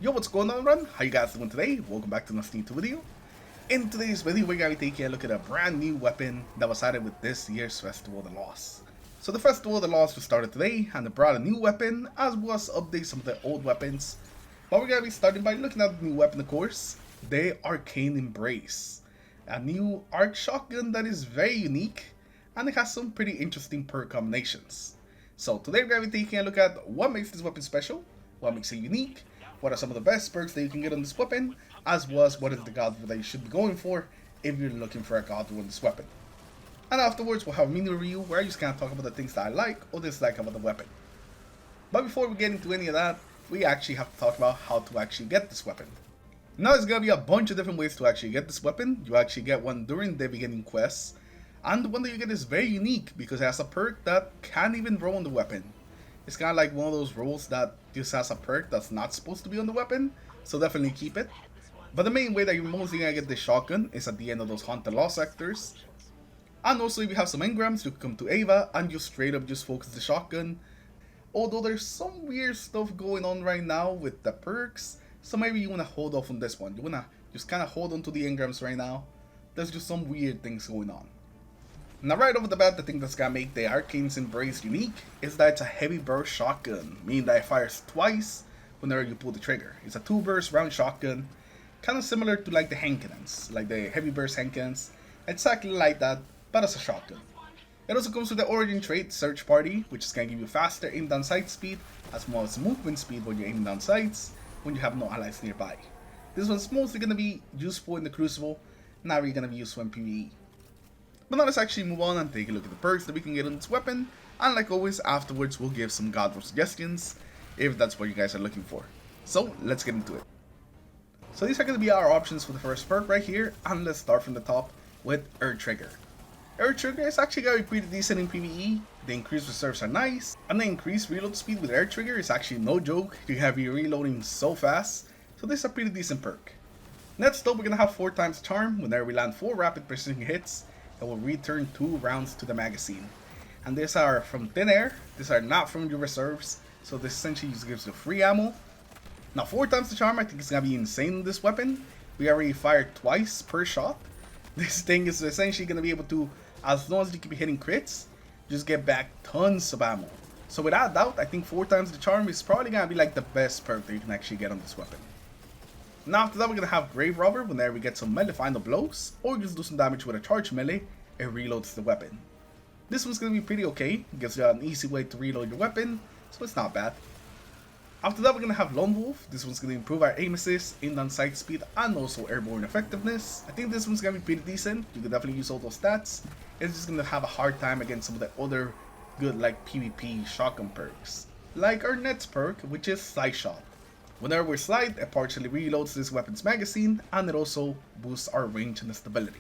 Yo, what's going on, run? How you guys doing today? Welcome back to another Sneak video. In today's video, we're going to be taking a look at a brand new weapon that was added with this year's Festival of the Lost. So the Festival of the Lost was started today, and it brought a new weapon, as well as update some of the old weapons. But we're going to be starting by looking at the new weapon, of course, the Arcane Embrace. A new arc shotgun that is very unique, and it has some pretty interesting perk combinations. So today we're going to be taking a look at what makes this weapon special, what makes it unique, what are some of the best perks that you can get on this weapon, as well as what is the god that you should be going for if you're looking for a god on this weapon. And afterwards we'll have a mini review where I just kind of talk about the things that I like or dislike about the weapon. But before we get into any of that, we actually have to talk about how to actually get this weapon. Now there's going to be a bunch of different ways to actually get this weapon. You actually get one during the beginning quests, and the one that you get is very unique because it has a perk that can't even roll on the weapon. It's kind of like one of those rolls that just has a perk that's not supposed to be on the weapon, so definitely keep it. But the main way that you're mostly going to get this shotgun is at the end of those Haunted Lost sectors. And also if you have some engrams, you can come to Ava and just straight up just focus the shotgun. Although there's some weird stuff going on right now with the perks, so maybe you want to hold off on this one. You want to just kind of hold on to the engrams right now. There's just some weird things going on. Now right off the bat, the thing that's gonna make the Arcane's Embrace unique is that it's a heavy burst shotgun, meaning that it fires twice whenever you pull the trigger. It's a 2-burst round shotgun, kind of similar to like the hand cannons, like the heavy burst hand cannons, exactly like that, but as a shotgun. It also comes with the origin trait Search Party, which is gonna give you faster aim down sight speed, as well as movement speed when you're aiming down sights, when you have no allies nearby. This one's mostly gonna be useful in the Crucible, not really gonna be useful in PvE. But now let's actually move on and take a look at the perks that we can get on this weapon, and like always, afterwards we'll give some god roll suggestions, if that's what you guys are looking for. So let's get into it. So these are going to be our options for the first perk right here, and let's start from the top with Air Trigger. Air Trigger is actually going to be pretty decent in PvE, the increased reserves are nice, and the increased reload speed with Air Trigger is actually no joke. You have you reloading so fast, so this is a pretty decent perk. Next up, we're going to have 4 times Charm. Whenever we land 4 rapid precision hits, it will return 2 rounds to the magazine. And these are from thin air, these are not from your reserves, so this essentially just gives you free ammo. Now 4 times the charm, I think it's gonna be insane with this weapon. We already fired twice per shot. This thing is essentially gonna be able to, as long as you keep hitting crits, just get back tons of ammo. So without doubt, I think 4 times the charm is probably gonna be like the best perk that you can actually get on this weapon. Now after that, we're going to have Grave Robber. Whenever we get some melee final blows, or just do some damage with a charge melee, it reloads the weapon. This one's going to be pretty okay, it gives you an easy way to reload your weapon, so it's not bad. After that, we're going to have Lone Wolf. This one's going to improve our aim assist, aim down sight speed, and also airborne effectiveness. I think this one's going to be pretty decent, you can definitely use all those stats. It's just going to have a hard time against some of the other good like PvP shotgun perks. Like our next perk, which is Slide Shot. Whenever we slide, it partially reloads this weapon's magazine, and it also boosts our range and stability.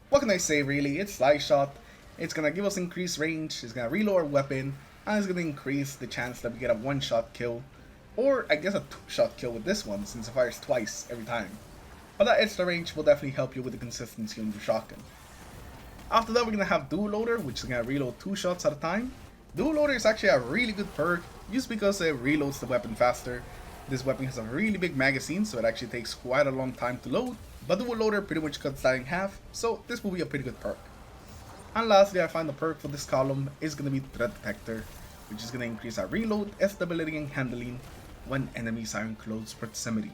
What can I say really, it's Slide Shot, it's gonna give us increased range, it's gonna reload our weapon, and it's gonna increase the chance that we get a 1-shot kill, or I guess a 2-shot kill with this one since it fires twice every time. But that extra range will definitely help you with the consistency on your shotgun. After that, we're gonna have Dual Loader, which is gonna reload 2 shots at a time. Dual Loader is actually a really good perk, just because it reloads the weapon faster. This weapon has a really big magazine, so it actually takes quite a long time to load, but Dual Loader pretty much cuts that in half, so this will be a pretty good perk. And lastly, I find the perk for this column is going to be Threat Detector, which is going to increase our reload, stability, and handling when enemies are in close proximity.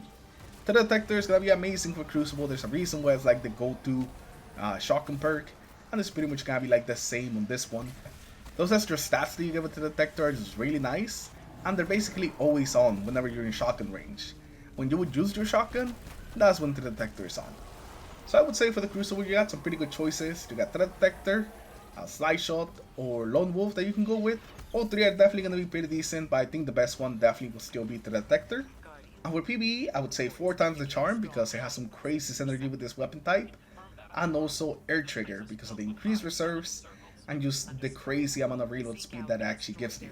Threat Detector is going to be amazing for Crucible. There's a reason why it's like the go-to shotgun perk, and it's pretty much going to be like the same on this one. Those extra stats that you get with the Detector are just really nice, and they're basically always on whenever you're in shotgun range. When you would use your shotgun, that's when the detector is on. So I would say for the Crucible, you got some pretty good choices. You got Threat Detector, Slide Shot, or Lone Wolf that you can go with. All 3 are definitely going to be pretty decent, but I think the best one definitely will still be the Detector. And for PvE, I would say 4 times the charm because it has some crazy synergy with this weapon type. And also Air Trigger because of the increased reserves and just the crazy amount of reload speed that it actually gives you.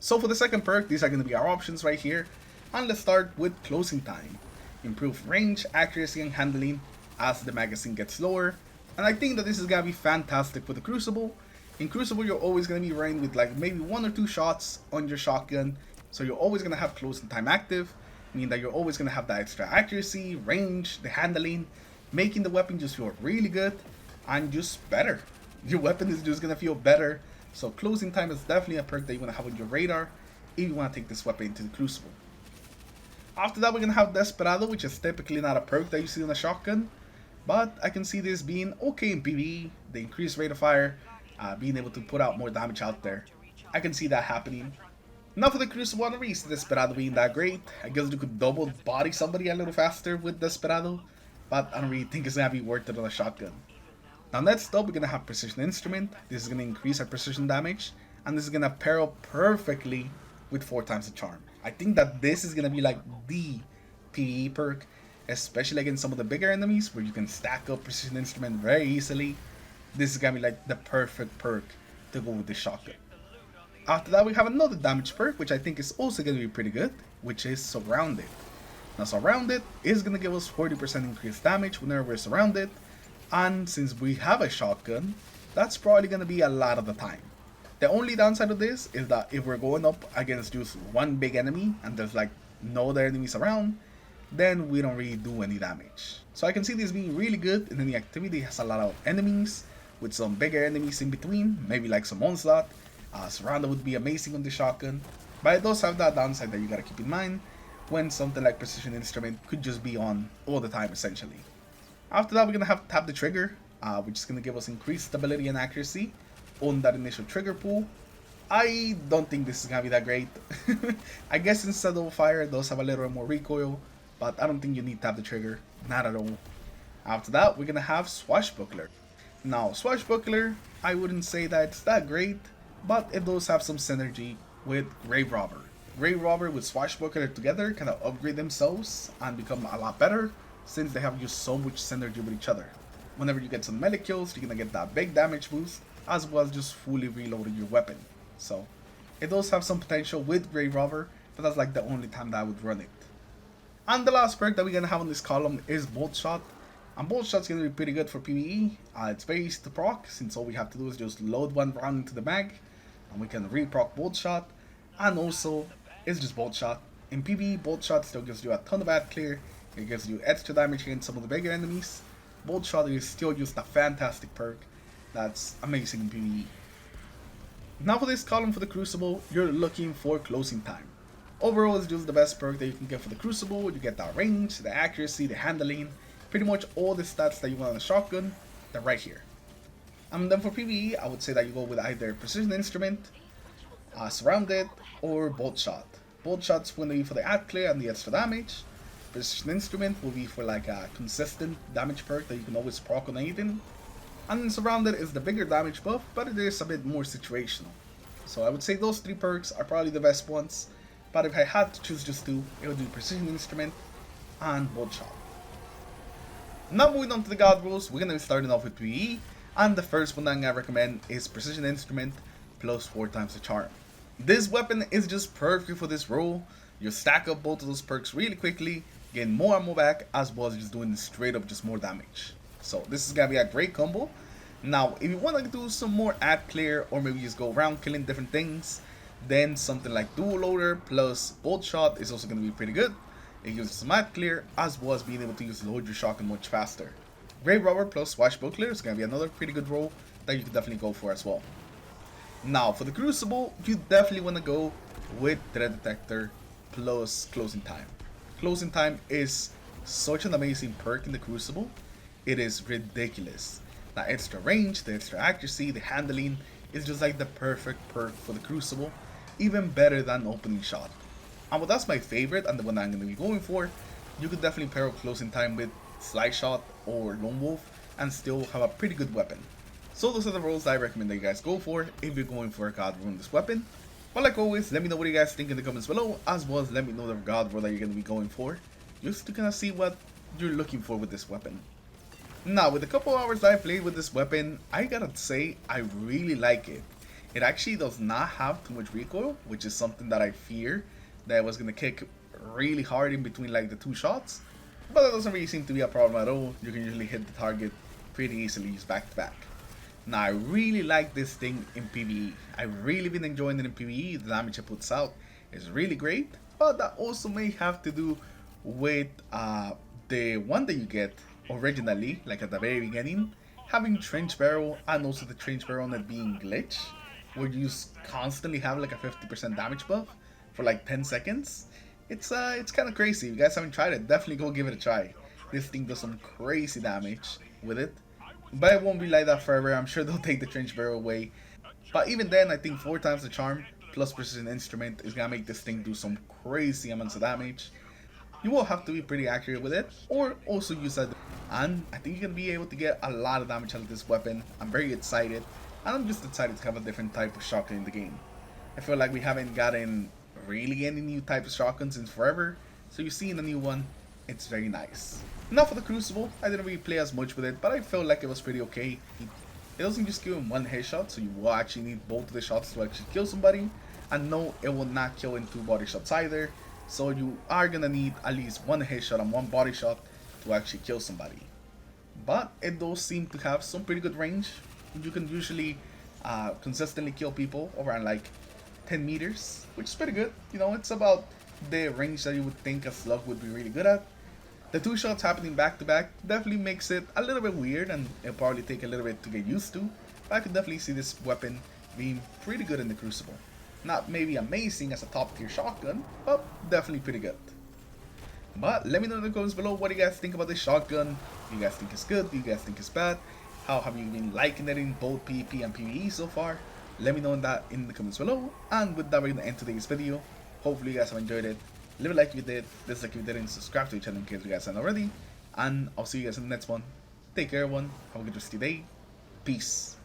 So for the second perk, these are going to be our options right here, and let's start with Closing Time. Improve range, accuracy, and handling as the magazine gets lower, and I think that this is going to be fantastic for the Crucible. In Crucible, you're always going to be running with like maybe 1 or 2 shots on your shotgun, So you're always going to have closing time active, meaning that you're always going to have that extra accuracy, range, the handling, making the weapon just feel really good and just better. Your weapon is just going to feel better. So closing time is definitely a perk that you want to have on your radar if you want to take this weapon into the Crucible. After that, we're going to have Desperado, which is typically not a perk that you see on a shotgun, but I can see this being okay in PvE. The increased rate of fire, being able to put out more damage out there. I can see that happening. Now for the Crucible, I don't really see Desperado being that great. I guess you could double body somebody a little faster with Desperado, but I don't really think it's going to be worth it on a shotgun. Now next up, we're going to have Precision Instrument. This is going to increase our precision damage, and this is going to pair up perfectly with 4 times the charm. I think that this is going to be like the PvE perk, especially against some of the bigger enemies where you can stack up Precision Instrument very easily. This is going to be like the perfect perk to go with the shotgun. After that, we have another damage perk, which I think is also going to be pretty good, which is Surrounded. Now Surrounded is going to give us 40% increased damage whenever we're surrounded, and since we have a shotgun, that's probably going to be a lot of the time. The only downside of this is that if we're going up against just one big enemy and there's like no other enemies around, then we don't really do any damage. So I can see this being really good in any activity that has a lot of enemies, with some bigger enemies in between, maybe like some onslaught. Surrounded would be amazing on the shotgun, but it does have that downside that you gotta keep in mind when something like Precision Instrument could just be on all the time essentially. After that, we're gonna have Tap the Trigger, which is gonna give us increased stability and accuracy on that initial trigger pull. I don't think this is gonna be that great. I guess instead of fire, it does have a little more recoil, but I don't think you need Tap the Trigger, not at all. After that, we're gonna have Swashbuckler. Now, Swashbuckler, I wouldn't say that it's that great, but it does have some synergy with Grave Robber. Grave Robber with Swashbuckler together kind of upgrade themselves and become a lot better since they have just so much synergy with each other. Whenever you get some melee kills, you're gonna get that big damage boost as well as just fully reloading your weapon. So it does have some potential with Grave Robber, but that's like the only time that I would run it. And the last perk that we're gonna have on this column is Bolt Shot. And Bolt Shot's gonna be pretty good for PvE. It's very easy to proc since all we have to do is just load one round into the mag and we can re-proc Bolt Shot. And also, it's just Bolt Shot. In PvE, Bolt Shot still gives you a ton of ad clear. It gives you extra damage against some of the bigger enemies. Bolt Shot is still just a fantastic perk that's amazing in PvE. Now for this column for the Crucible, you're looking for Closing Time. Overall, it's just the best perk that you can get for the Crucible. You get that range, the accuracy, the handling, pretty much all the stats that you want on a shotgun, they're right here. And then for PvE, I would say that you go with either Precision Instrument, Surrounded, or Bolt Shot. Bolt Shot's going to be for the ad clear and the extra damage. Precision Instrument will be for like a consistent damage perk that you can always proc on anything. And then Surrounded is the bigger damage buff, but it is a bit more situational. So I would say those 3 perks are probably the best ones, but if I had to choose just 2, it would be Precision Instrument and Bolt Shot. Now moving on to the God Rules, we're going to be starting off with PvE, and the first one that I'm going to recommend is Precision Instrument plus 4 times the charm. This weapon is just perfect for this role. You stack up both of those perks really quickly, gain more ammo back, as well as just doing straight up just more damage. So this is going to be a great combo. Now, if you want to do some more ad clear, or maybe just go around killing different things, then something like Dual Loader plus Bolt Shot is also going to be pretty good. It gives you some ad clear, as well as being able to load your shotgun much faster. Grave Robber plus Swashbuckler is going to be another pretty good role that you can definitely go for as well. Now, for the Crucible, you definitely want to go with Threat Detector plus Closing Time. Closing Time is such an amazing perk in the Crucible. It is ridiculous. That extra range, the extra accuracy, the handling is just like the perfect perk for the Crucible, even better than Opening Shot. And well, that's my favorite and the one I'm going to be going for. You could definitely pair up Closing Time with Slide Shot or Lone Wolf and still have a pretty good weapon. So those are the roles that I recommend that you guys go for if you're going for a God role in this weapon. But like always, let me know what you guys think in the comments below, as well as let me know the God role that you're going to be going for, just to kind of see what you're looking for with this weapon. Now, with a couple hours that I played with this weapon, I gotta say I really like it. It actually does not have too much recoil, which is something that I fear that it was gonna kick really hard in between like the 2 shots. But that doesn't really seem to be a problem at all. You can usually hit the target pretty easily just back to back. Now, I really like this thing in PvE. I've really been enjoying it in PvE. The damage it puts out is really great, but that also may have to do with the one that you get originally, like at the very beginning, having Trench Barrel and also the Trench Barrel on it being glitch, where you constantly have like a 50% damage buff for like 10 seconds. It's kind of crazy. If you guys haven't tried it, definitely go give it a try. This thing does some crazy damage with it, but it won't be like that forever. I'm sure they'll take the Trench Barrel away. But even then, I think 4 times the charm plus precision instrument is gonna make this thing do some crazy amounts of damage. You will have to be pretty accurate with it, or also use that. And I think you're gonna be able to get a lot of damage out of this weapon. I'm very excited, and I'm just excited to have a different type of shotgun in the game. I feel like we haven't gotten really any new type of shotguns in forever, so you see in the new one, it's very nice. Now for the Crucible, I didn't really play as much with it, but I felt like it was pretty okay. It doesn't just give him one headshot, so you will actually need both of the shots to actually kill somebody. And no, it will not kill in 2 body shots either. So you are gonna need at least 1 headshot and 1 body shot to actually kill somebody. But it does seem to have some pretty good range. You can usually consistently kill people around like 10 meters, which is pretty good. You know, it's about the range that you would think a slug would be really good at. The 2 shots happening back to back definitely makes it a little bit weird, and it'll probably take a little bit to get used to. But I could definitely see this weapon being pretty good in the Crucible. Not maybe amazing as a top tier shotgun, but definitely pretty good. But let me know in the comments below what you guys think about this shotgun. Do you guys think it's good? Do you guys think it's bad? How have you been liking it in both PvP and PvE so far? Let me know that in the comments below. And with that, we're gonna end today's video. Hopefully you guys have enjoyed it. Leave a like if you did, dislike if you didn't, subscribe to the channel in case you guys haven't already. And I'll see you guys in the next one. Take care everyone, have a good rest of your day. Peace.